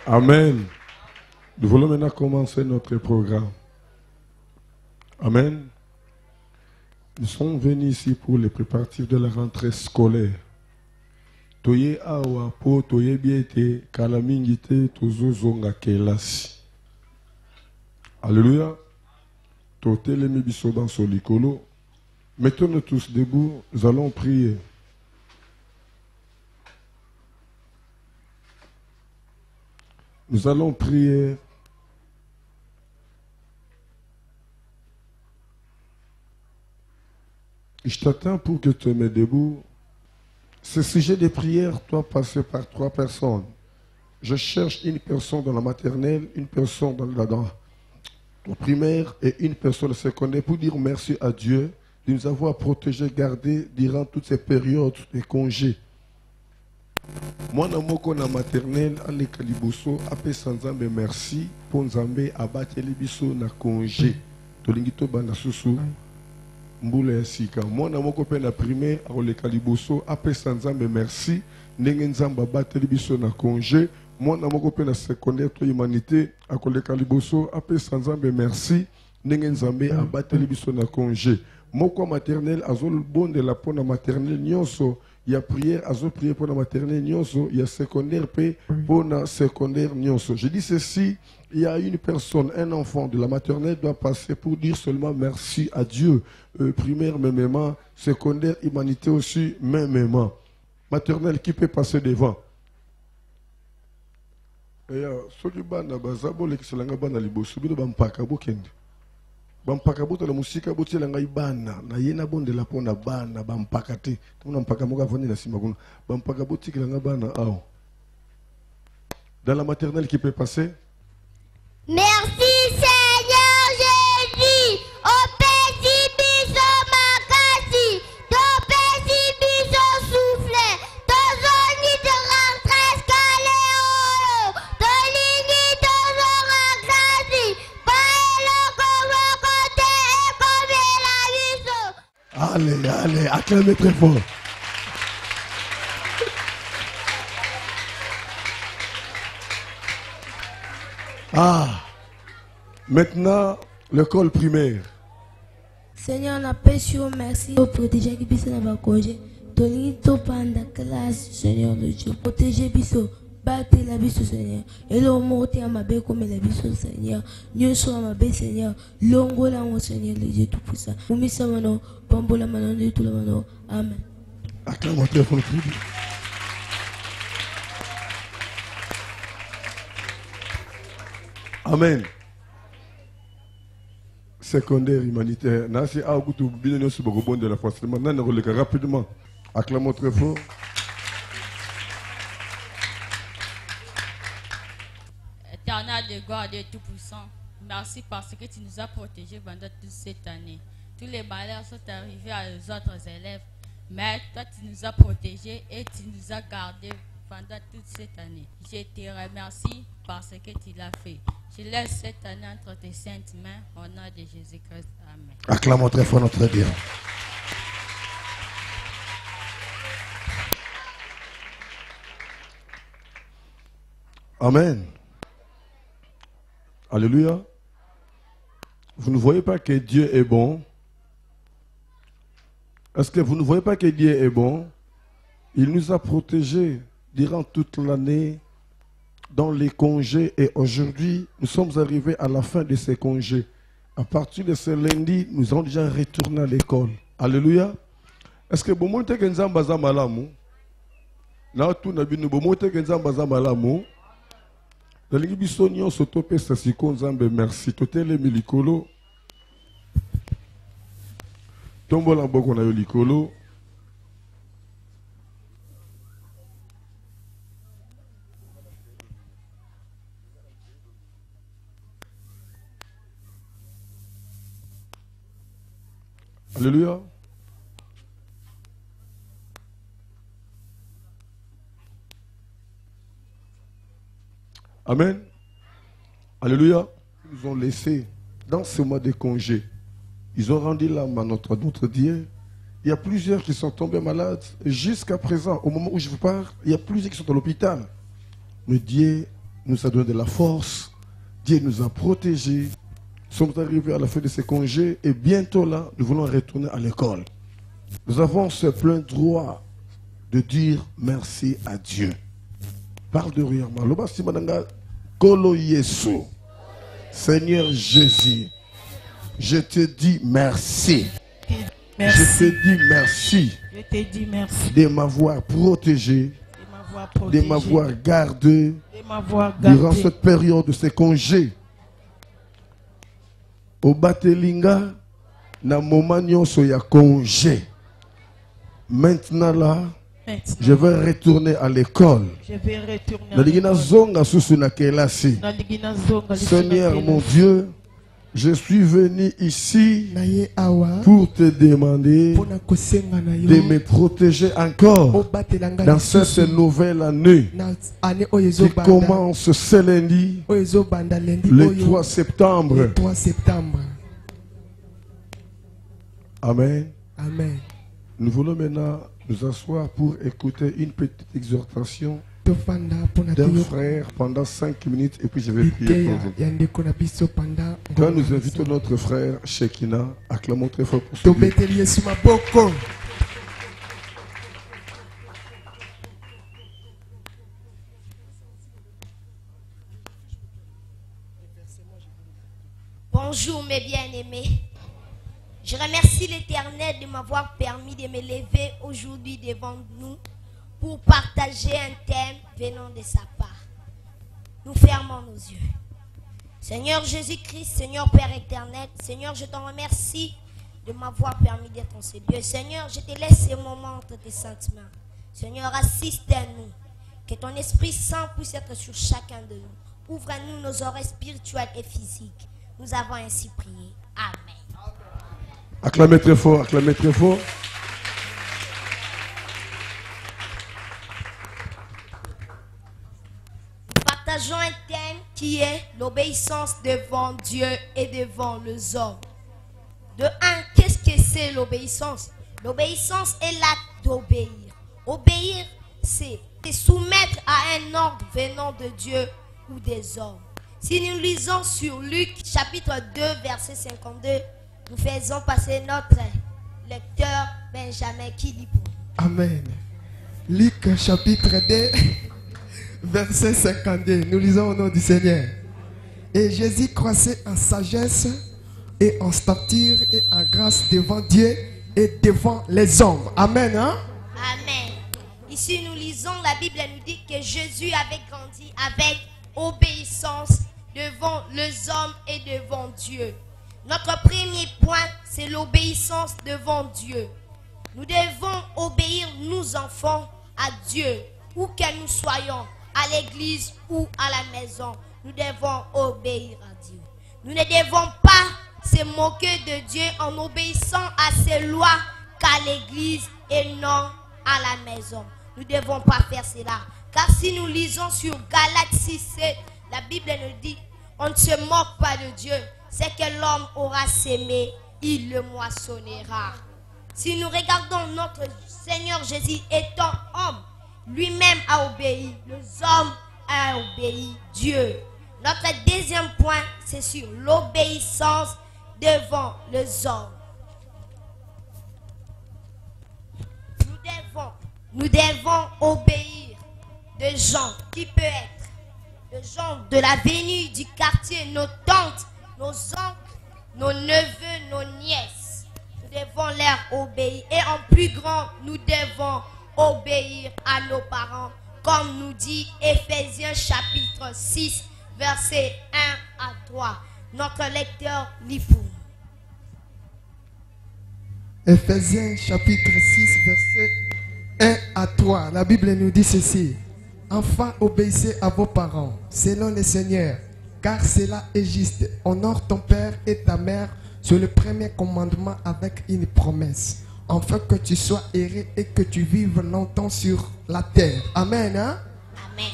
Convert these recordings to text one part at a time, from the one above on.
Amen. Nous voulons maintenant commencer notre programme. Amen. Nous sommes venus ici pour les préparatifs de la rentrée scolaire. Toye awa po toye biete kalamingite tozozonga kelasi. Alléluia. Totele mibiso dans solikolo. Mettons-nous tous debout, nous allons prier. Nous allons prier. Je t'attends pour que tu te mets debout. Ce sujet de prière doit passer par 3 personnes. Je cherche une personne dans la maternelle, une personne dans la primaire et une personne secondaire pour dire merci à Dieu de nous avoir protégés, gardés durant toutes ces périodes de congés. Moi, dans mon maternelle, à l'écaliboso, après Sanzambe, merci pour Nzambe abattre les bisous na congé. Tolingito bana susu. Mboule sika. Moi, dans mon copain na primaire, à l'écaliboso, après Sanzambe, merci. Nengen Nzamba abattre les bisous na congé. Moi, dans mon copain na secondaire, to humanité, à l'écaliboso, après Sanzambe, merci. Nengen Nzambe abattre les bisous na congé. Mon copain maternel, à zone bon de la pona maternelle, nyonso. Il y a prière, azo prière pour la maternelle nyonso, il y a secondaire paix pour la secondaire nyonso. Je dis ceci, il y a une personne, un enfant de la maternelle doit passer pour dire seulement merci à Dieu. Primaire mêmement, secondaire humanité aussi mêmement. Maternelle qui peut passer devant. Et ce qui bana bazabo le kiselanga bana liboso bido bampaka bokende. Bampaka boto la musika boto la ngai bana na yena bonde la pona bana bampaka te tuna mpaka moka voni na sima kuna bampaka boto la ngai bana ao dans la maternelle qui peut passer. Merci Seigneur Jésus au petit biso makasi to petit biso soufflé to zoni de rentrée scolaire to lingi to zonga grandi baelo komo kote e kobe la biso. Allez, allez, acclamez très fort. Ah, maintenant, l'école primaire. Seigneur, on appelle sur merci pour protéger qui puisse dans congé. Tony Topanda classe, Seigneur de Dieu. Protéger biso, battre la biso, Seigneur. Et le monter à ma belle comme la biso, Seigneur. Nous sommes à ma belle, Seigneur. Longo la mon Seigneur, le Dieu tout puissant. Oumissa mano, bambola mano, de tout le mano. Amen. Acclamons très fort. Amen. Secondaire humanitaire. Nasi a goûté bien nous sur le de la France. Maintenant, nous relève rapidement. Acclamons très fort. Éternel de God et Tout-Puissant, merci parce que tu nous as protégés pendant toute cette année. Tous les malheurs sont arrivés à nos autres élèves, mais toi tu nous as protégés et tu nous as gardés pendant toute cette année. Je te remercie parce que tu l'as fait. Je laisse cette année entre tes saintes mains au nom de Jésus-Christ. Amen. Acclamons très fort notre Dieu. Amen. Alléluia. Vous ne voyez pas que Dieu est bon? Est-ce que vous ne voyez pas que Dieu est bon? Il nous a protégés durant toute l'année dans les congés et aujourd'hui, nous sommes arrivés à la fin de ces congés. À partir de ce lundi, nous allons déjà retourner à l'école. Alléluia. Est-ce que vous montez que nous avons besoin de malamu? Là, tout n'a pas nous montez que nous avons besoin de malamu. Dans les bisonions, s'autopé, ça s'y conzambe, merci. Totel les milikolo. Tombo la boko na yo likolo. Alléluia. Amen. Alléluia. Ils nous ont laissé dans ce mois de congé. Ils ont rendu l'âme à notre Dieu. Il y a plusieurs qui sont tombés malades. Et jusqu'à présent, au moment où je vous parle, il y a plusieurs qui sont à l'hôpital. Mais Dieu nous a donné de la force. Dieu nous a protégés. Nous sommes arrivés à la fin de ces congés et bientôt là, nous voulons retourner à l'école. Nous avons ce plein droit de dire merci à Dieu. Parle de rien. Kolo Yesu. Seigneur Jésus, je te dis merci. Merci. Je te dis merci. Je te dis merci De m'avoir protégé, de m'avoir gardé de m'avoir gardé durant cette période de ces congés. Au Batelinga, na moment nyonso ya congé. Maintenant là, Maintenant, je vais retourner à l'école. je vais retourner à Naligina l'école. zonga susu na kelasi. Naligina zonga Seigneur lisuna mon kelasi. Dieu, je suis venu ici naye awa pour te demander mpona kosenga na de yo me protéger encore obatelanga dans cette lisusu nouvelle année na année oyo qui ezobanda commence ce lundi, oyo ezobanda lundi le oyo 3 septembre. le 3 septembre. Amen. Amen. Nous voulons maintenant nous asseoir pour écouter une petite exhortation tofanda mpona d'un toyo frère pendant 5 minutes et puis je vais prier pour biteya vous. ya ndeko na biso panda Quand nous invitons notre frère Shekina, acclamons très fort pour ce Dieu. tobeteli yesu maboko. Bonjour mes bien-aimés. Je remercie l'Éternel de m'avoir permis de me lever aujourd'hui devant nous pour partager un thème venant de sa part. Nous fermons nos yeux. Seigneur Jésus-Christ, Seigneur Père éternel, Seigneur, je t'en remercie de m'avoir permis d'être en ce lieu. Seigneur, je te laisse ce moment entre tes saintes mains. Seigneur, assiste à nous. Que ton Esprit Saint puisse être sur chacun de nous. Ouvre à nous nos oreilles spirituelles et physiques. Nous avons ainsi prié. Amen. Acclamez très fort, acclamez très fort. Nous partageons un thème qui est l'obéissance devant Dieu et devant les hommes. De un, qu'est-ce que c'est l'obéissance? L'obéissance est l'acte d'obéir. Obéir, c'est se soumettre à un ordre venant de Dieu ou des hommes. Si nous lisons sur Luc chapitre 2 verset 52, nous faisons passer notre lecteur Benjamin qui lit pour nous. Amen. Luc chapitre 2 verset 52. Nous lisons au nom du Seigneur. Et Jésus croissait en sagesse et en stature et en grâce devant Dieu et devant les hommes. Amen. Hein? Amen. Ici, nous lisons, la Bible nous dit que Jésus avait grandi avec obéissance devant les hommes et devant Dieu. Notre premier point, c'est l'obéissance devant Dieu. Nous devons obéir, nous enfants, à Dieu, où que nous soyons, à l'église ou à la maison. Nous devons obéir à Dieu. Nous ne devons pas se moquer de Dieu en obéissant à ses lois qu'à l'église et non à la maison. Nous ne devons pas faire cela. Car si nous lisons sur Galates 6:7, la Bible nous dit, on ne se moque pas de Dieu. C'est que l'homme aura sémé, il le moissonnera. Si nous regardons notre Seigneur Jésus étant homme, lui-même a obéi. Les hommes ont obéi Dieu. Notre deuxième point, c'est sur l'obéissance devant les hommes. Nous devons obéir de gens qui peuvent être de gens de la venue du quartier, nos tantes, nos oncles, nos neveux, nos nièces. Nous devons leur obéir. Et en plus grand, nous devons obéir à nos parents. Comme nous dit Éphésiens chapitre 6, versets 1 à 3. Notre lecteur lit pour nous. Éphésiens chapitre 6 verset 1 à 3. La Bible nous dit ceci. Enfin, obéissez à vos parents, selon le Seigneur, car cela est juste. Honore ton père et ta mère sur le premier commandement avec une promesse, afin que tu sois heureux et que tu vives longtemps sur la terre. Amen. Hein? Amen.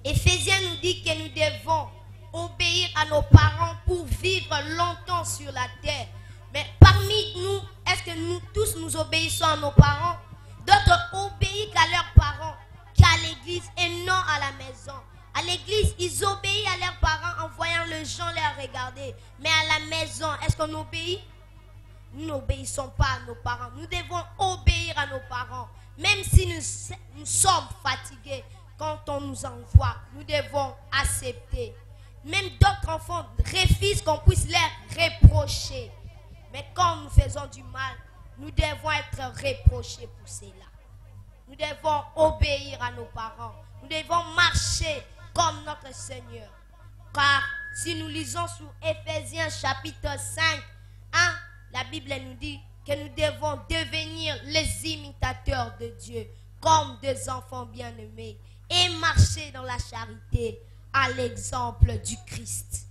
Éphésiens nous dit que nous devons obéir à nos parents pour vivre longtemps sur la terre. Mais parmi nous, est-ce que nous tous nous obéissons à nos parents? D'autres obéissent qu'à leurs parents, qu'à l'église et non à la maison. À l'église, ils obéissent à leurs parents en voyant les gens les regarder. Mais à la maison, est-ce qu'on obéit? Nous n'obéissons pas à nos parents. Nous devons obéir à nos parents. Même si nous sommes fatigués, quand on nous envoie, nous devons accepter. Même d'autres enfants refusent qu'on puisse leur reprocher. Mais quand nous faisons du mal, nous devons être reprochés pour cela. Nous devons obéir à nos parents. Nous devons marcher comme notre Seigneur. Car si nous lisons sur Éphésiens chapitre 5, 1, la Bible nous dit que nous devons devenir les imitateurs de Dieu comme des enfants bien-aimés et marcher dans la charité à l'exemple du Christ.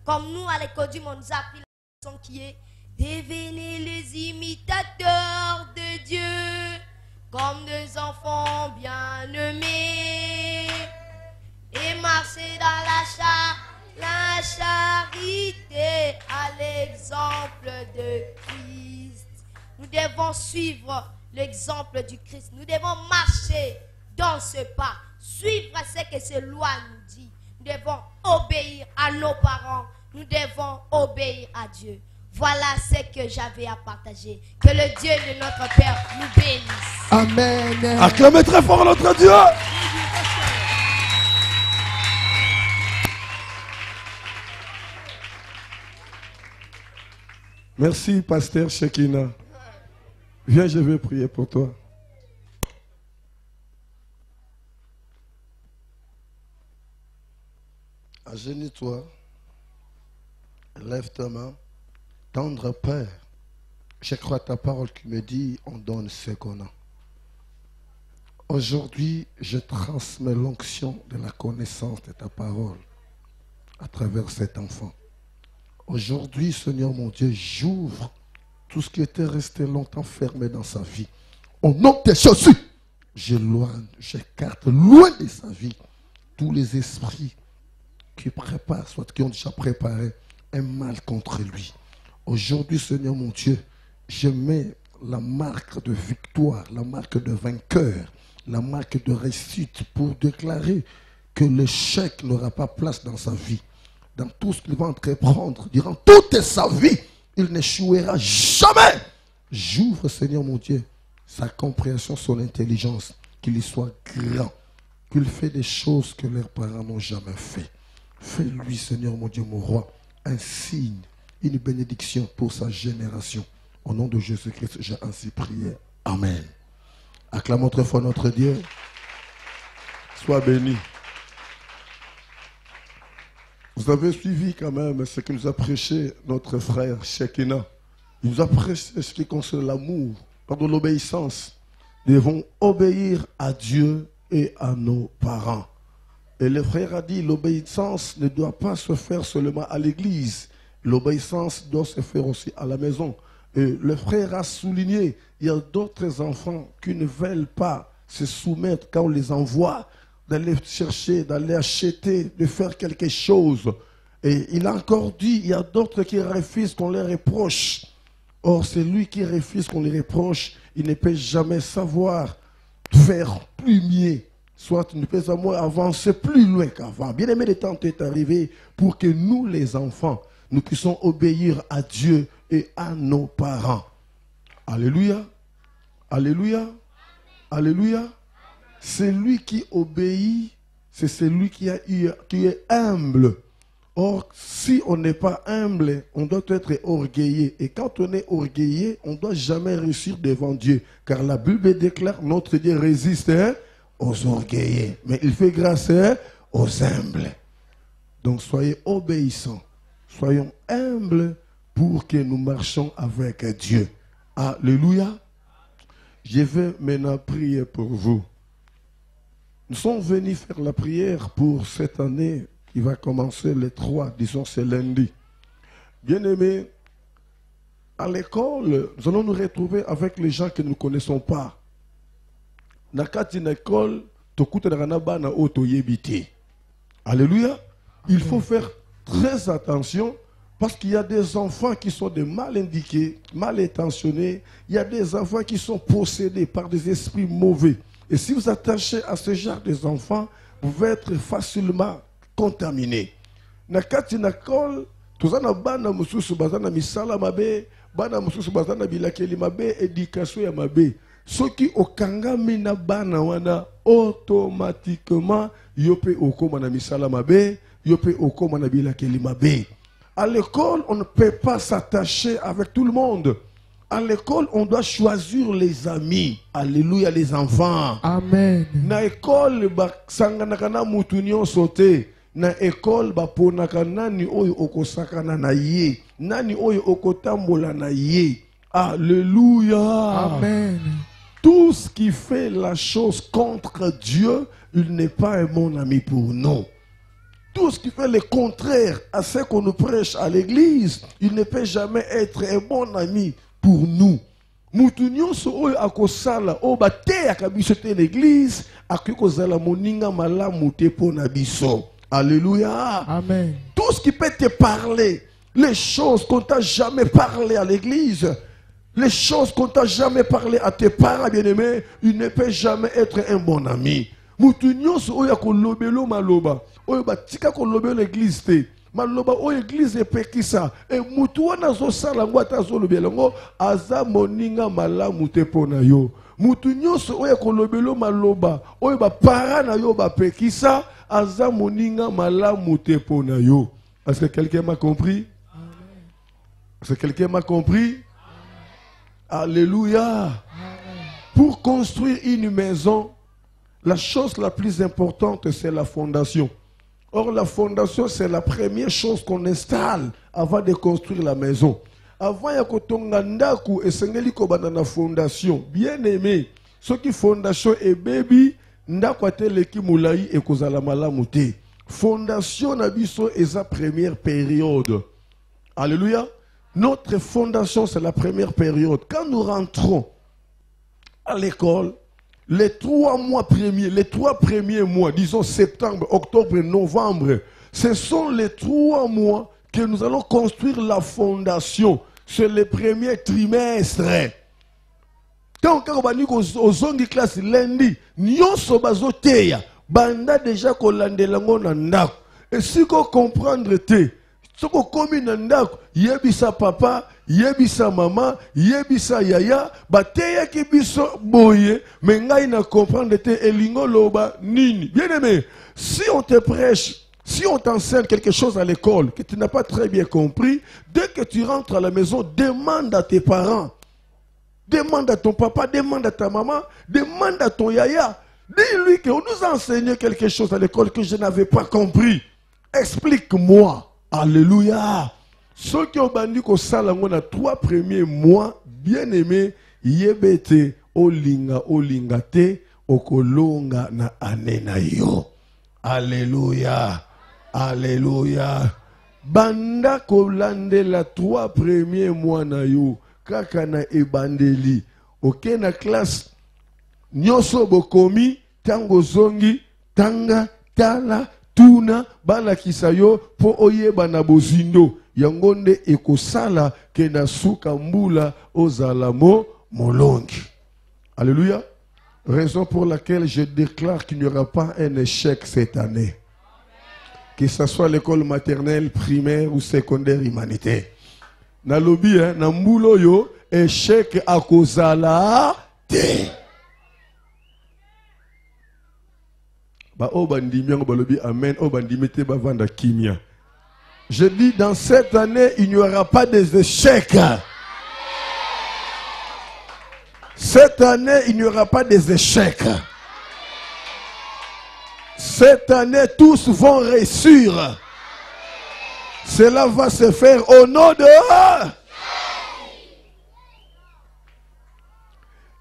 Comme nous, à l'école du monde, nous avons appris la leçon qui est « Devenez les imitateurs de Dieu comme des enfants bien-aimés et marcher dans la charité à l'exemple de Christ. » Nous devons suivre l'exemple du Christ. Nous devons marcher dans ce pas, suivre ce que ces lois nous disent. Nous devons obéir à nos parents. Nous devons obéir à Dieu. Voilà ce que j'avais à partager. Que le Dieu de notre Père nous bénisse. Amen. Acclamez très fort notre Dieu. Merci, pasteur Shekina. Viens, je vais prier pour toi. Agenouille-toi, lève ta main. Tendre Père, je crois ta parole qui me dit on donne ce qu'on a. Aujourd'hui, je transmets l'onction de la connaissance de ta parole à travers cet enfant. Aujourd'hui, Seigneur mon Dieu, j'ouvre tout ce qui était resté longtemps fermé dans sa vie. Au nom de Jésus, j'écarte loin de sa vie tous les esprits qui préparent, soit qui ont déjà préparé un mal contre lui. Aujourd'hui, Seigneur mon Dieu, je mets la marque de victoire, la marque de vainqueur, la marque de réussite pour déclarer que l'échec n'aura pas place dans sa vie. Dans tout ce qu'il va entreprendre, durant toute sa vie, il n'échouera jamais. J'ouvre, Seigneur mon Dieu, sa compréhension, son intelligence, qu'il y soit grand, qu'il fait des choses que leurs parents n'ont jamais fait. Fais-lui, Seigneur mon Dieu, mon roi, un signe, une bénédiction pour sa génération. Au nom de Jésus-Christ, j'ai ainsi prié. Amen. Acclamons très fort notre Dieu. Sois béni. Vous avez suivi quand même ce que nous a prêché notre frère Shekina. Il nous a prêché ce qui concerne l'amour, pardon, l'obéissance. Nous devons obéir à Dieu et à nos parents. Et le frère a dit, l'obéissance ne doit pas se faire seulement à l'église. L'obéissance doit se faire aussi à la maison. Et le frère a souligné, il y a d'autres enfants qui ne veulent pas se soumettre quand on les envoie, d'aller chercher, d'aller acheter, de faire quelque chose. Et il a encore dit, il y a d'autres qui refusent qu'on les reproche. Or, c'est lui qui refuse qu'on les reproche, il ne peut jamais savoir faire plus mieux. Soit il ne peut jamais avancer plus loin qu'avant. Bien aimé, le temps est arrivé pour que nous, les enfants, nous puissions obéir à Dieu et à nos parents. Alléluia. Alléluia. Alléluia. C'est lui qui obéit, c'est celui qui est humble. Or, si on n'est pas humble, on doit être orgueilleux. Et quand on est orgueilleux, on ne doit jamais réussir devant Dieu. Car la Bible déclare, notre Dieu résiste aux orgueilleux. Mais il fait grâce aux humbles. Donc, soyez obéissants. Soyons humbles pour que nous marchions avec Dieu. Alléluia. Je vais maintenant prier pour vous. Nous sommes venus faire la prière pour cette année qui va commencer le 3, disons c'est lundi. Bien-aimés, à l'école, nous allons nous retrouver avec les gens que nous ne connaissons pas. Alléluia. Il faut faire très attention parce qu'il y a des enfants qui sont des mal indiqués, mal intentionnés. Il y a des enfants qui sont possédés par des esprits mauvais. Et si vous attachez à ce genre des enfants, pouvez être facilement contaminé. Na kati na kol, tozana bana mususu bazana misala mabe, bana mususu bazana bilakeli mabe, éducation ya mabe. Soki okangami na bana wana, automatiquement yope okoma na misala mabe, yope okoma na bilakeli mabe. À l'école, on ne peut pas s'attacher avec tout le monde. À l'école, on doit choisir les amis. Alléluia, les enfants. Amen. Na école, sanganakana mutunyo sote. Na école, ponaka nani oyo okosakana na ye. Nani oyo okotambola na ye. Alléluia. Amen. Tout ce qui fait la chose contre Dieu, il n'est pas un bon ami pour nous. Tout ce qui fait le contraire à ce qu'on nous prêche à l'église, il ne peut jamais être un bon ami pour nous. Mutunyo so oyo akosala o bate akabiso te l'église akokozala moninga malamu te pona biso. Alléluia. Amen. Tout ce qui peut te parler, les choses qu'on t'a jamais parlé à l'église, les choses qu'on t'a jamais parlé à tes parents bien-aimés, il ne peut jamais être un bon ami. Mutunyo so oyo akolobelo maloba, oyo batika kolobelo l'église te. Maloba o église epekisa e mutu wana zo sala ngo atazolobela ngo aza moninga malamu te pona yo. Mutu nyonso oyo kolobelo maloba oyo ba para na yo ba pekisa aza moninga malamu te pona yo. Est-ce que quelqu'un m'a compris? Est-ce que quelqu'un m'a compris? Alléluia. Amen. Pour construire une maison, la chose la plus importante c'est la fondation. Or, la fondation, c'est la première chose qu'on installe avant de construire la maison. Avant ya kotonga ndaku esengeli ko banana fondation. Bien aimé, ce qui fondation est baby, ndaku ateleki mulai e kozala malamu te. Fondation na biso est sa première période. Alléluia. Notre fondation, c'est la première période. Quand nous rentrons à l'école, les 3 premiers mois, disons septembre, octobre, novembre, ce sont les 3 mois que nous allons construire la fondation. C'est le premier trimestre. Quand on a zongi classe lundi, nyonso bazoteya, banda déjà kolandelango na ndako. Et si ko comprendre te, soko komi na ndako, yebisa papa, yebisa mama, yebisa yaya, bateya ki biso boye, mais ngai na comprendre te elingo loba nini. Bien aimé, si on te prêche, si on t'enseigne quelque chose à l'école que tu n'as pas très bien compris, dès que tu rentres à la maison, demande à tes parents, demande à ton papa, demande à ta maman, demande à ton yaya. Dis-lui qu'on nous a enseigné quelque chose à l'école que je n'avais pas compris. Explique-moi. Alléluia. Ceux qui ont bandu ko salango na 3 premiers mois, bien aimé, yebete olinga te okolonga na anena yo. Alléluia. Alléluia. Banda kolande la 3 premiers mois na yo, kaka na ebandeli. Ok na classe nyoso bokomi tango zongi tanga tala tuna bana kisayo po oyeba na bozindo yangonde ekosala ke na suka mbula ozalamo molongi. Alléluia. Raison pour laquelle je déclare qu'il n'y aura pas un échec cette année. Que ce soit l'école maternelle, primaire ou secondaire humanitaire. Na lobi na mbulo yo échec akozala te. Ba obandimi ngo balobi amen, obandimi te ba vanda kimia. Je dis dans cette année il n'y aura pas des échecs. Cette année il n'y aura pas des échecs. Cette année tous vont réussir. Cela va se faire au nom de...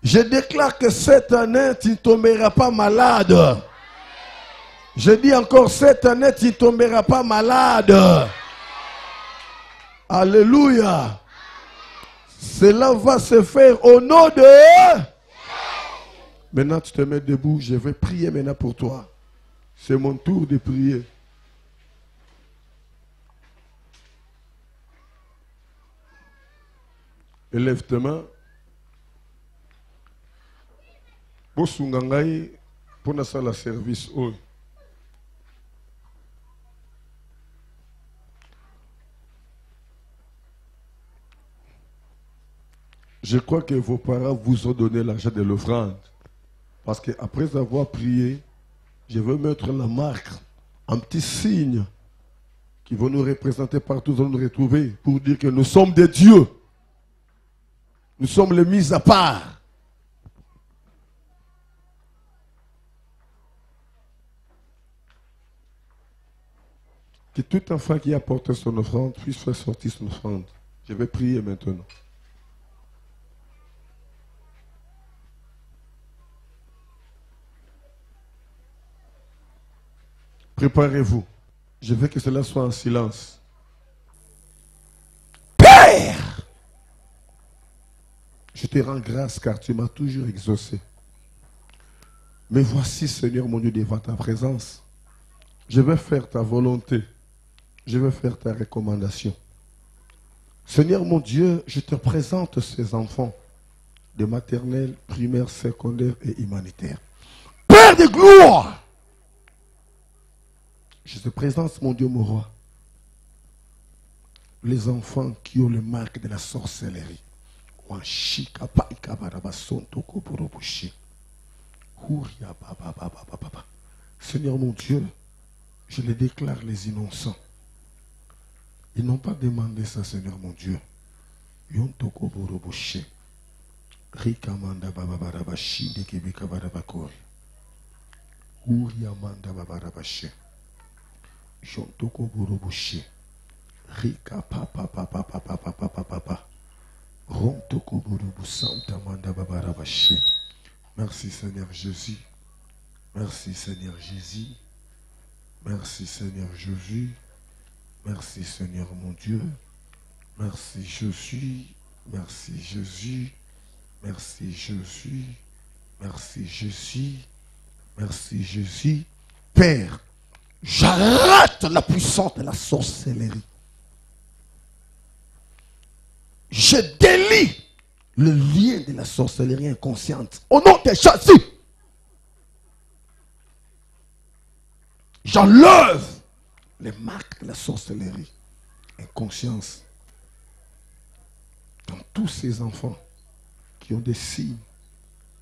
Je déclare que cette année tu ne tomberas pas malade. Je dis encore, cette année, tu ne tomberas pas malade. Alléluia. Cela va se faire au nom de... Maintenant, tu te mets debout. Je vais prier maintenant pour toi. C'est mon tour de prier. Élève tes mains. Bosungangai, pour la service. Je crois que vos parents vous ont donné l'argent de l'offrande. Parce qu'après avoir prié, je veux mettre la marque, un petit signe qui va nous représenter partout, nous nous retrouver pour dire que nous sommes des dieux. Nous sommes les mis à part. Que tout enfant qui a apporté son offrande puisse faire sortir son offrande. Je vais prier maintenant. Préparez-vous. Je veux que cela soit en silence. Père, je te rends grâce car tu m'as toujours exaucé. Mais voici, Seigneur mon Dieu, devant ta présence. Je vais faire ta volonté. Je vais faire ta recommandation. Seigneur mon Dieu, je te présente ces enfants de maternelle, primaire, secondaire et humanitaire. Père de gloire, je te présente, mon Dieu, mon roi, les enfants qui ont le marque de la sorcellerie. Seigneur mon Dieu, je les déclare les innocents. Ils n'ont pas demandé ça, Seigneur mon Dieu. Rikamanda babarabashi de kebeka barabakori. Uriamanda babarabashi. Jontoko boroboshi. Rika papa papa papa papa papa. Rontoko borobu santa manda babarabashi. Merci Seigneur Jésus. Merci Seigneur Jésus. Merci Seigneur Jésus. Merci Seigneur mon Dieu. Merci Jésus. Merci Jésus. Merci Jésus. Merci Jésus. Merci Jésus. Père, j'arrête la puissance de la sorcellerie. Je délie le lien de la sorcellerie inconsciente. Au nom de Jésus, j'enlève les marques de la sorcellerie inconscience dans tous ces enfants qui ont des signes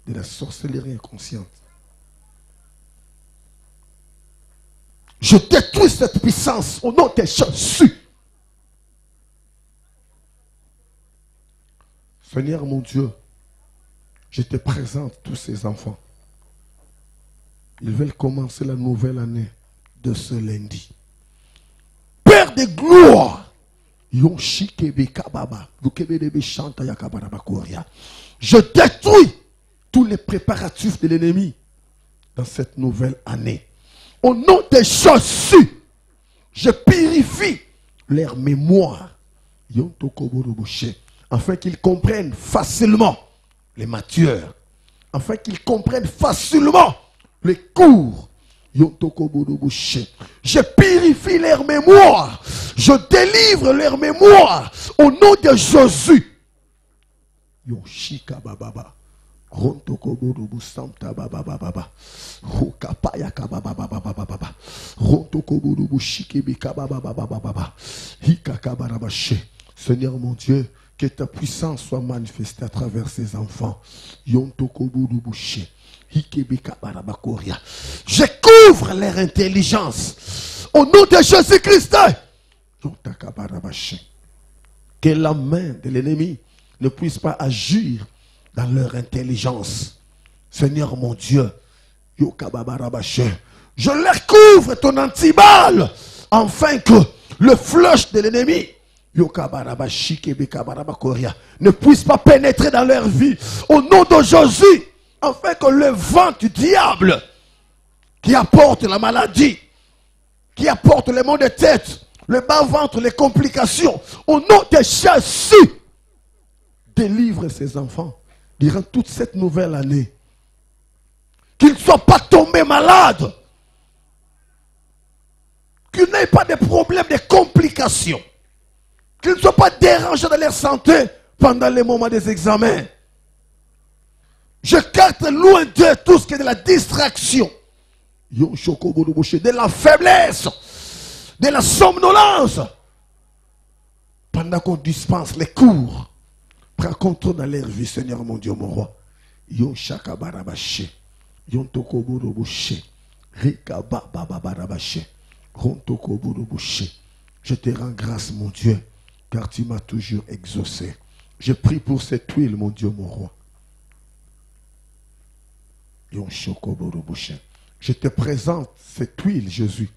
de la sorcellerie inconsciente. Je détruis cette puissance au nom de Jésus. Seigneur mon Dieu, je te présente tous ces enfants. Ils veulent commencer la nouvelle année de ce lundi. Père de gloire, je détruis tous les préparatifs de l'ennemi dans cette nouvelle année. Au nom de Jésus, je purifie leur mémoire afin qu'ils comprennent facilement les matières, afin qu'ils comprennent facilement les cours. Je purifie leur mémoire. Je délivre leur mémoire au nom de Jésus. Seigneur mon Dieu, que ta puissance soit manifestée à travers ces enfants. Je couvre leur intelligence au nom de Jésus-Christ. Que la main de l'ennemi ne puisse pas agir dans leur intelligence. Seigneur mon Dieu, je leur couvre ton antiballe afin que le flèche de l'ennemi ne puisse pas pénétrer dans leur vie. Au nom de Jésus, afin que le vent du diable qui apporte la maladie, qui apporte les maux de tête, le bas-ventre, les complications, au nom de Jésus, délivre ses enfants durant toute cette nouvelle année. Qu'ils ne soient pas tombés malades, qu'ils n'aient pas de problèmes, de complications, qu'ils ne soient pas dérangés dans leur santé pendant les moments des examens. Je carte loin de tout ce qui est de la distraction, de la faiblesse, de la somnolence. Pendant qu'on dispense les cours, Prends contrôle dans leur vie, Seigneur mon Dieu, mon roi. Yon shakabarabaché. Yon tokoborobouché. Rikabababarabaché. Ron tokoborobouché. Je te rends grâce, mon Dieu, car tu m'as toujours exaucé. Je prie pour cette huile, mon Dieu, mon roi. Yon shokoborobouché. Je te présente cette huile, Jésus.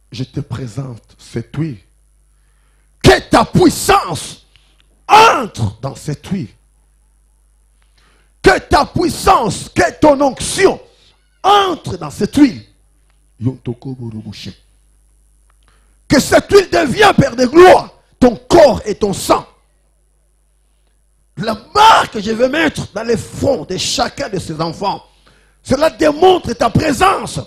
Je te présente cette huile. Que ta puissance entre dans cette huile. Que ta puissance, que ton onction entre dans cette huile. Que cette huile devienne, Père de gloire, ton corps et ton sang. La marque que je vais mettre dans les fronts de chacun de ces enfants, cela démontre ta présence.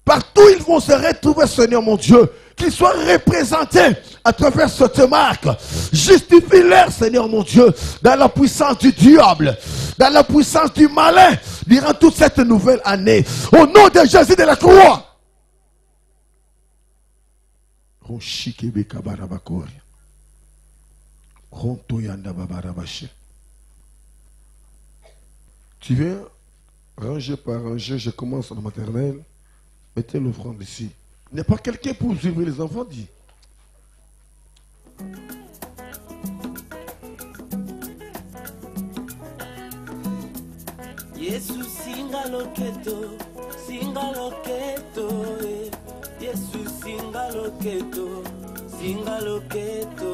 Partout ils vont se retrouver, Seigneur mon Dieu, qu'ils soient représentés à travers cette marque. Justifie-leur, Seigneur mon Dieu, dans la puissance du diable, dans la puissance du malin, durant toute cette nouvelle année. Au nom de Jésus de la croix. Tu viens ranger par ranger, je commence en maternelle. Mettez l'offrande ici. Il n'y a pas quelqu'un pour suivre les enfants, dit. Yesu singa loketo, singa loketo, Yesu singa loketo, singa loketo,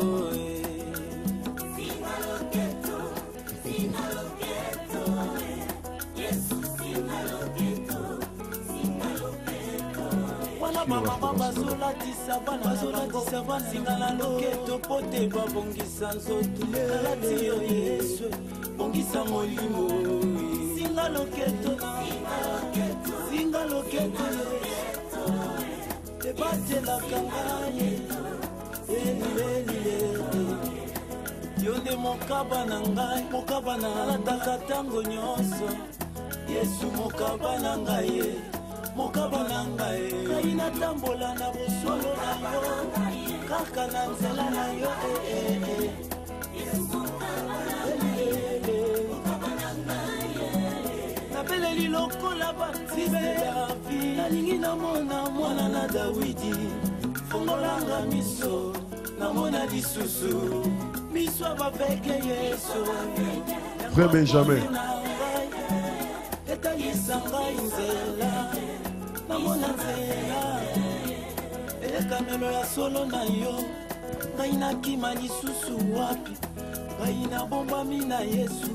singa loketo, singa loketo, Yesu singa loketo, singa loketo. Wana mama mama zolatisa bana singa la loketo pote babongisa nzoto lati yo Yesu bongisa molimo. Singa loketo, singa loketo, te bate la kangaye, yonde mokaba na ngai, mokaba na lataka tango nyonso, Yesu mokaba na ngai, mokaba na ngai, ngai natambola na bosolo na yo, kaka na nzela na yo, Napeleli lokola batibe ya vi nalingi namona mwana na Dawidi fongolanga miso namona lisusu miso abapeke Yesu Frère Benjamin etangisa ngai nzela namona nzela elekamelo ya solo na yo ngai nakima lisusu wapi ngai nabombami na Yesu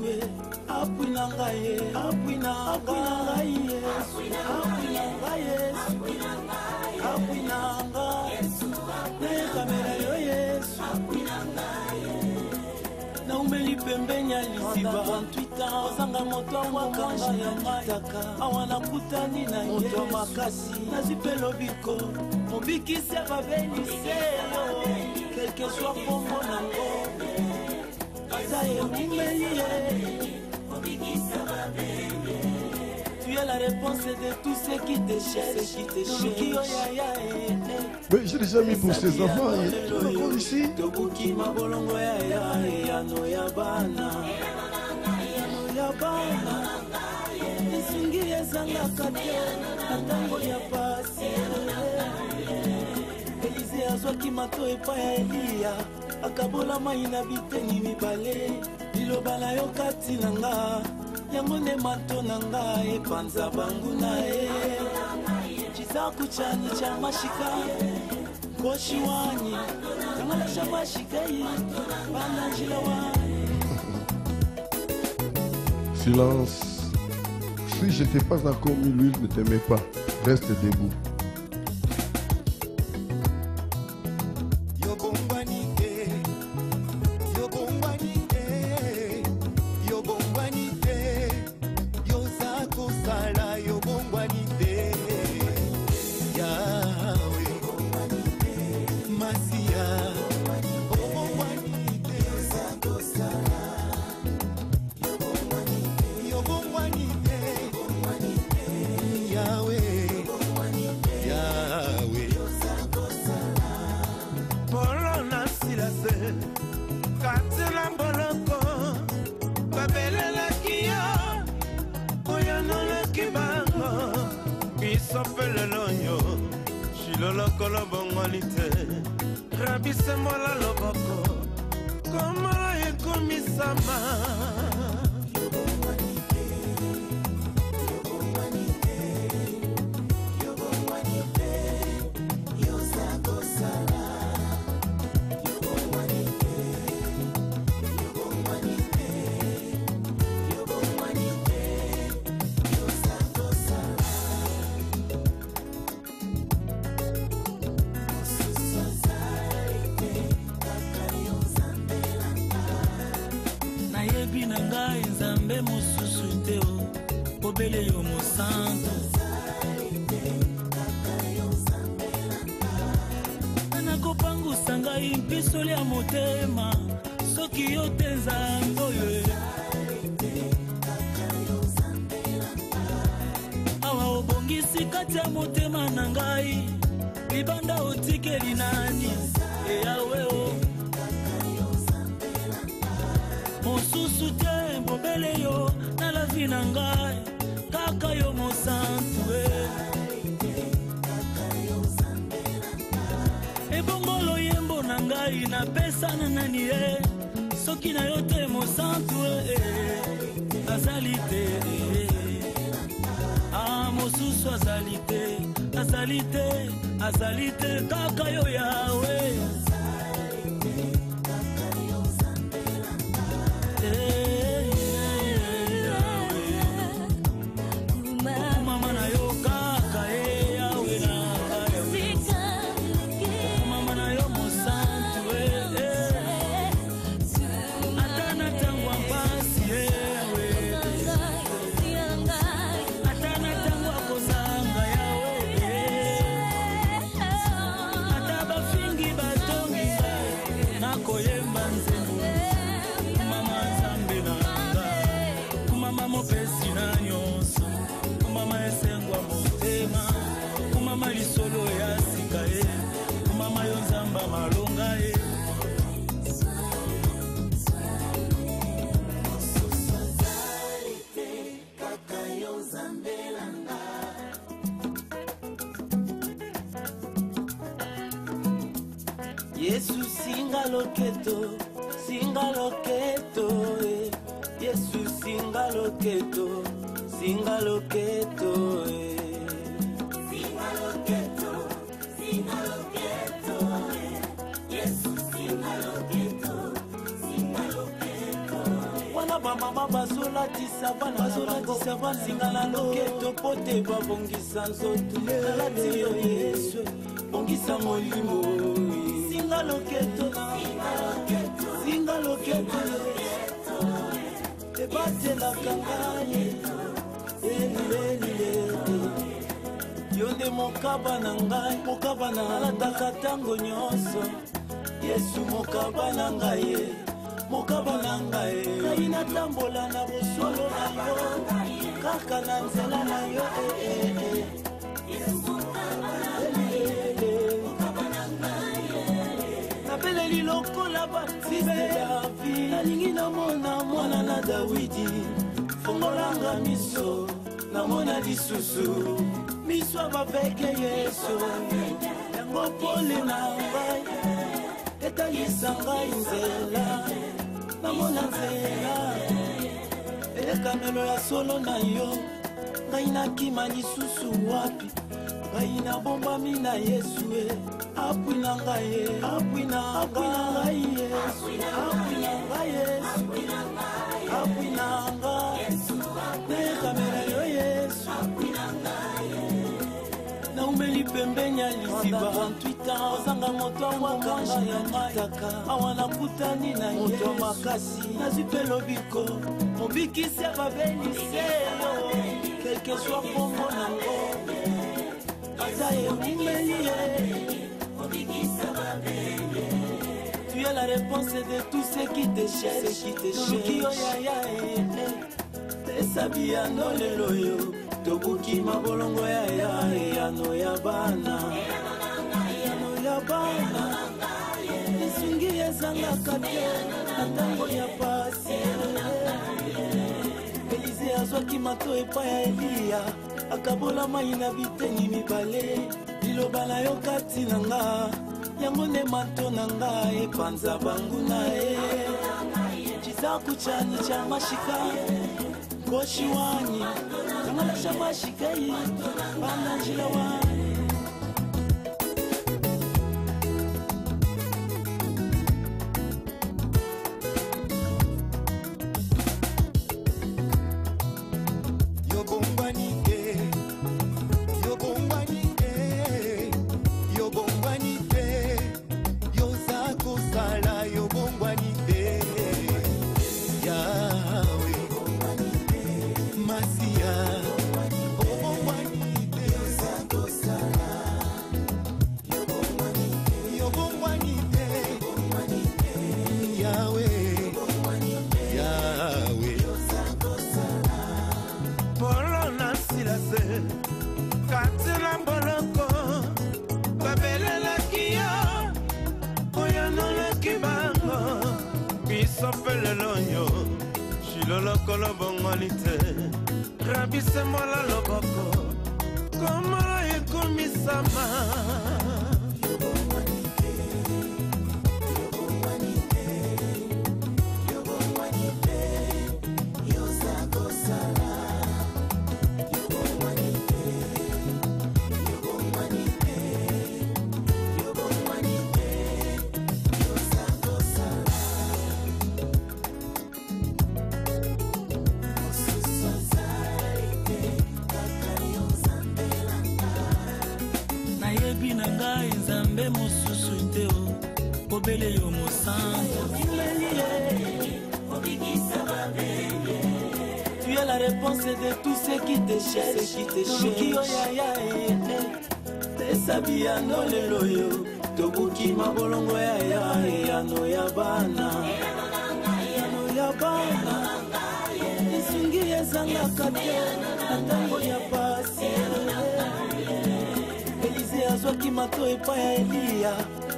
apwina ngai apwina ngai apwina ngai apwina ngai nekamela yo Yesu apwina ngai na umeli pembeni ya liziba 28 ans ozanga moto amwakanga ya mataka awa nakutani na moto makasi nazwi mpe lobiko mobikisi ababelise yo quelque soit kombo nango tu es la réponse de tout ce qui te cherche. Mais j'ai déjà mis pour ces enfants. Tu es encore ici. Élisée azwaki mato epai ya Eliya akabola mai na biteni mibale liloba na yo kati na nga yango nde mato na nga epanza banguna chizaku chani cha mashika koshi wani tangala sha mashika yi bana njila wani. Silence. Si je t'ai pas encore mis l'huile, ne te mets pas. Reste debout. mokolo bongoli te rabisembola loboko koma ekomisama nzambe mosusu te obele yo mosantu nakopangusa ngai mpisoli ya motema soki yo te nzambe oyo awa obongisi kati ya motema na ngai libanda otikeli nani eyawe o mosusu te mbobele yo na la vie na ngai kaka yo mosantu ebongolo yembo na ngai napesa na nani ye soki na yo te mosantu azali te mosusu azali te kaka yo yawe lisolo ya sika mama yo nzamba malonga Yesu singa loketo Yesu singa loketo Mama bazolatisa bana singala loketo pote babongisa nzoto alati yo Yesu bongisa molimo singa loketo ebatelaka ngai yo nde mokaba na ngai mokaba na alataka ntango nyonso Yesu mokaba na ngai mokaba na ngai ngai natambola na bosolo na yo kaka na nzela na yo napeleli lokola batime ya vi nalingi namona mwana na Dawidi fongolanga miso namona lisusu miso ya baveke Yesu yango pole na ngai etangisa ngai nzela namona nzela elekamelo ya solo na yo ngai nakima lisusu wapi ngai nabombami na Yesu apwi na ngai apwi na ngai Yesu apwi na ngai elekamelo yo Yesu naumeli pembeni ya liziba 28 ans ozanga moto amwakanga ya mataka awa nakutani na moto makasi nazwi mpe lobiko mobikisi ababeliseyo kelke swa kongo nango ata eumeli tu es la réponse de tout ce qui te cherche luki yo yaya esabi ya nolelo yo tobuki mabolongo ya yano ya bana esungi ezangaka te na ntango ya pasi Elize azwaki mato epai ya Eliya akabola mai na biteni mibale liloba na yo kati na nga yango nde mato na nga epanza bangu na ye chizaku chani cha mashika koshi wanyi tangalasha mashika yi bana njila wanyi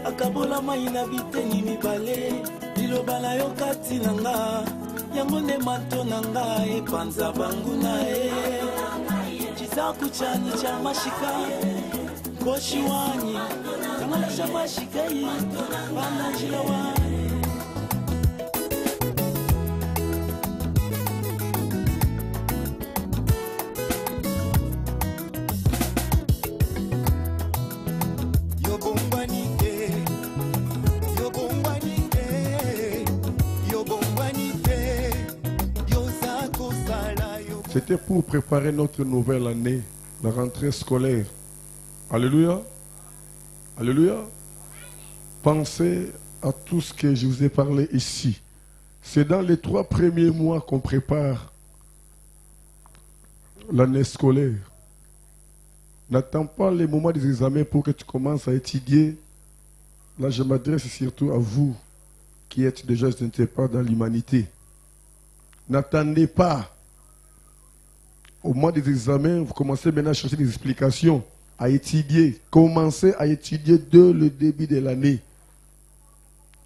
akabola mai na biteni mibale liloba na yo kati na nga yango nde mato na nga epanza bangu na ye chizaku chani cha mashika koshi wanyi tangalasha mashika yi bana njila wanyi C'était pour préparer notre nouvelle année, la rentrée scolaire. Alléluia. Alléluia. Pensez à tout ce que je vous ai parlé ici. C'est dans les 3 premiers mois qu'on prépare l'année scolaire. N'attends pas les moments des examens pour que tu commences à étudier. Là, je m'adresse surtout à vous qui êtes déjà, je ne sais pas, dans l'humanité. N'attendez pas. Au mois des examens, vous commencez maintenant à chercher des explications, à étudier. Commencez à étudier dès le début de l'année.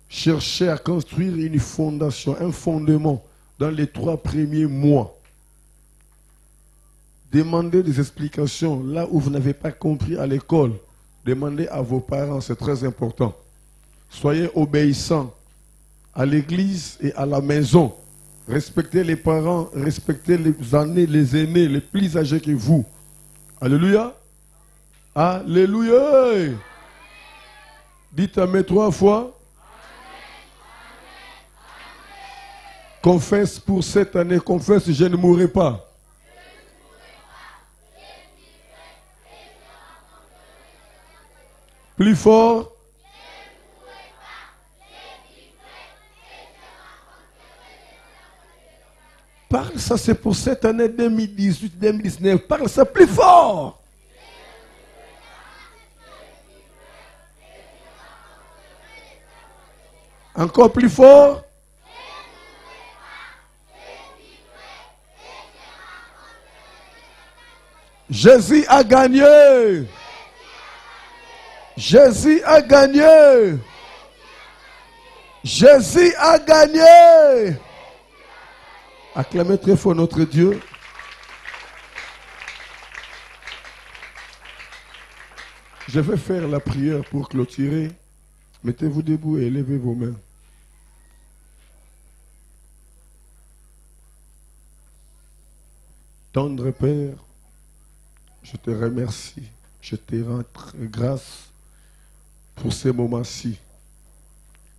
Cherchez à construire une fondation, un fondement dans les 3 premiers mois. Demandez des explications là où vous n'avez pas compris à l'école. Demandez à vos parents, c'est très important. Soyez obéissants à l'église et à la maison. Respectez les parents, respectez les aînés, les plus âgés que vous. Alléluia. Alléluia. Dites amen 3 fois. Confesse pour cette année, confesse, je ne mourrai pas. Plus fort. Parle ça, c'est pour cette année 2018-2019. Parle ça plus fort. Encore plus fort. Jésus a gagné. Jésus a gagné. Jésus a gagné. Acclamez très fort notre Dieu. Je vais faire la prière pour clôturer. Mettez-vous debout et levez vos mains. Tendre Père, je te remercie. Je te rends grâce pour ces moments-ci.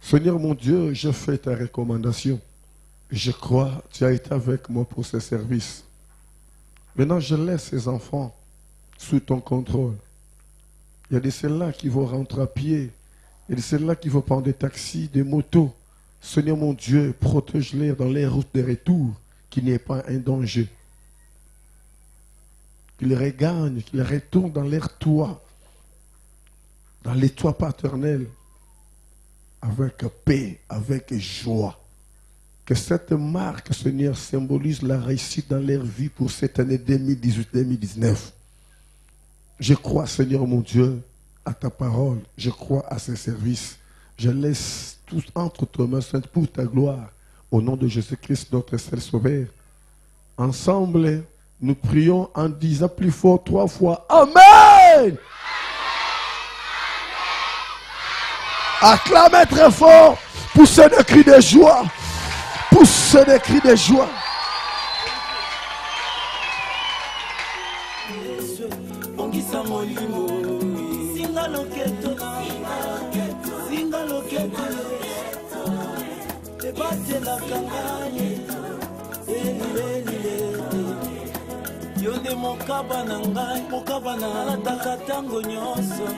Seigneur mon Dieu, je fais ta recommandation. Je crois que tu as été avec moi pour ce service. Maintenant, je laisse ces enfants sous ton contrôle. Il y a de ceux-là qui vont rentrer à pied. Il y a de ceux-là qui vont prendre des taxis, des motos. Seigneur mon Dieu, protège-les dans les routes de retour, qu'il n'y ait pas un danger. Qu'ils regagnent, qu'ils retournent dans leur toit, dans les toits paternels, avec paix, avec joie. Que cette marque, Seigneur, symbolise la réussite dans leur vie pour cette année 2018-2019. Je crois, Seigneur mon Dieu, à ta parole. Je crois à ces services. Je laisse tout entre tes mains saintes pour ta gloire. Au nom de Jésus-Christ, notre seul Sauveur. Ensemble, nous prions en disant plus fort 3 fois. Amen! Acclamez très fort. Poussez des cris de joie. Poussez des cris de joie. Yonde mokaba na ngai, mokaba na nataka tango nyonso.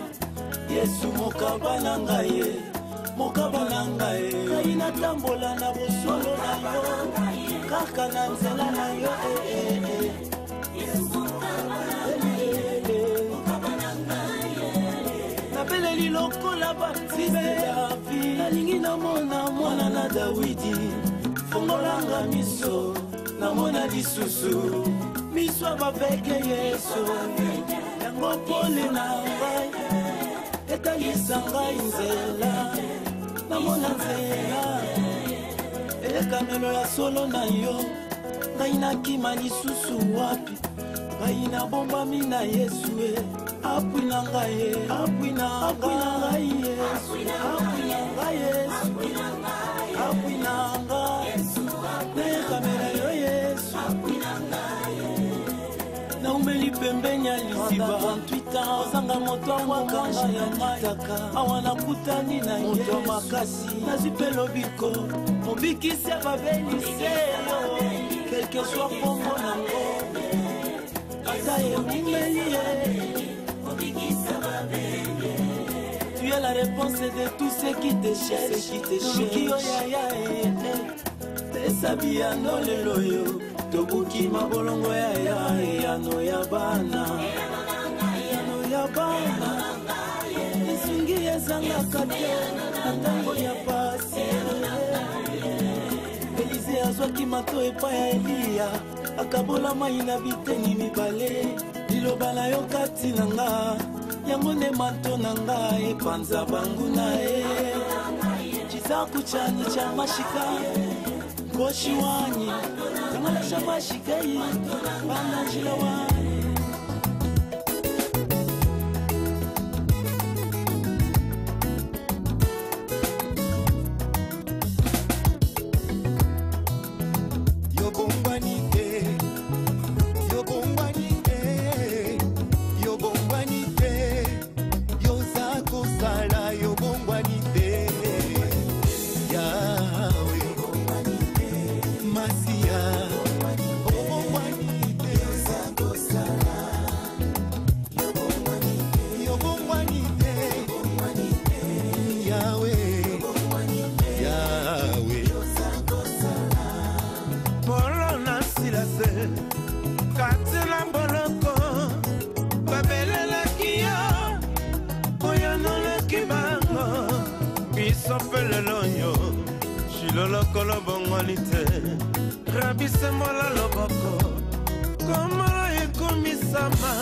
Yesu mokaba na ngai, mokaba na ngai. Kai natambola na bosolo na yo, kaka na nzela na yo. Yesu mokaba na ngai. Napeleli lokola batibe ya vi, nalingi namona mwana na Dawidi. Fongolanga miso, namona lisusu. Miswa baveke Yesu, yango pole na ngai, etangisa ngai nzela, namona nzela, elekamelo ya solo na yo, ngai nakima lisusu wapi, ngai nabombami na Yesu, apwi na ngai, apwi na ngai Yesu, apwi na ngai Yesu, apwi na ngai, elekamelo yo Yesu, apwi na ngai. Naumeli pembenya lisiba 48 ans ozanga moto wakanga ya mataka awana kutani na moto makasi nazipelo biko mobikisi babelise quelque soit pombo nango ata yeumeli mobikisi babelise. Tu es la réponse de tout ce qui te cherche, qui tesabi ano lelo yo tobuki mabolongo ya yano ya bana esungi ezangaka te na ntango ya pasi. Elize azwaki mato epai ya Eliya akabola mai na biteni mibale liloba na yo kati na nga yango nde mato na nga epanza banguna chizaku chani cha mashika koshi wanyi kamala shabashika yi bana jila wanyi. Rabisemola loboko komala ekomisama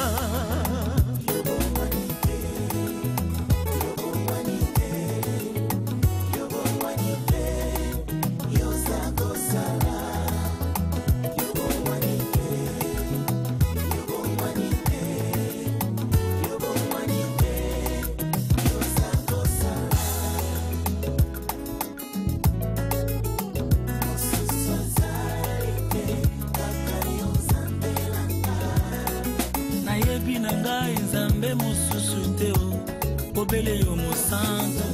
bobele yo mosantu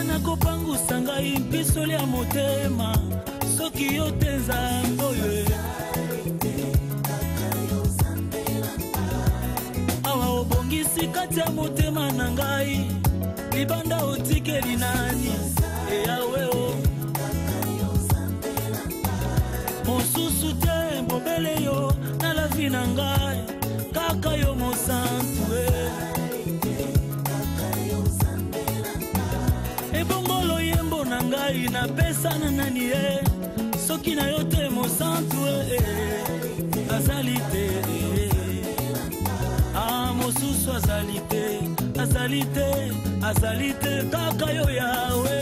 nakopangusa ngai mpisoli ya motema soki yo te nzambe oyo awa obongisi kati ya motema na ngai libanda otikeli nani eyawe o mosusu te mbobele yo na la vi na ngai kaka yo mosantu ebongolo yembo na ngai napesa na nani e soki na yo te mosantu azali te mosusu azali te azali te azali te kaka yo yawe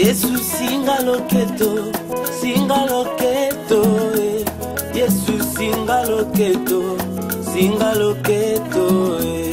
Yesu singa loketo, Yesu singa loketo,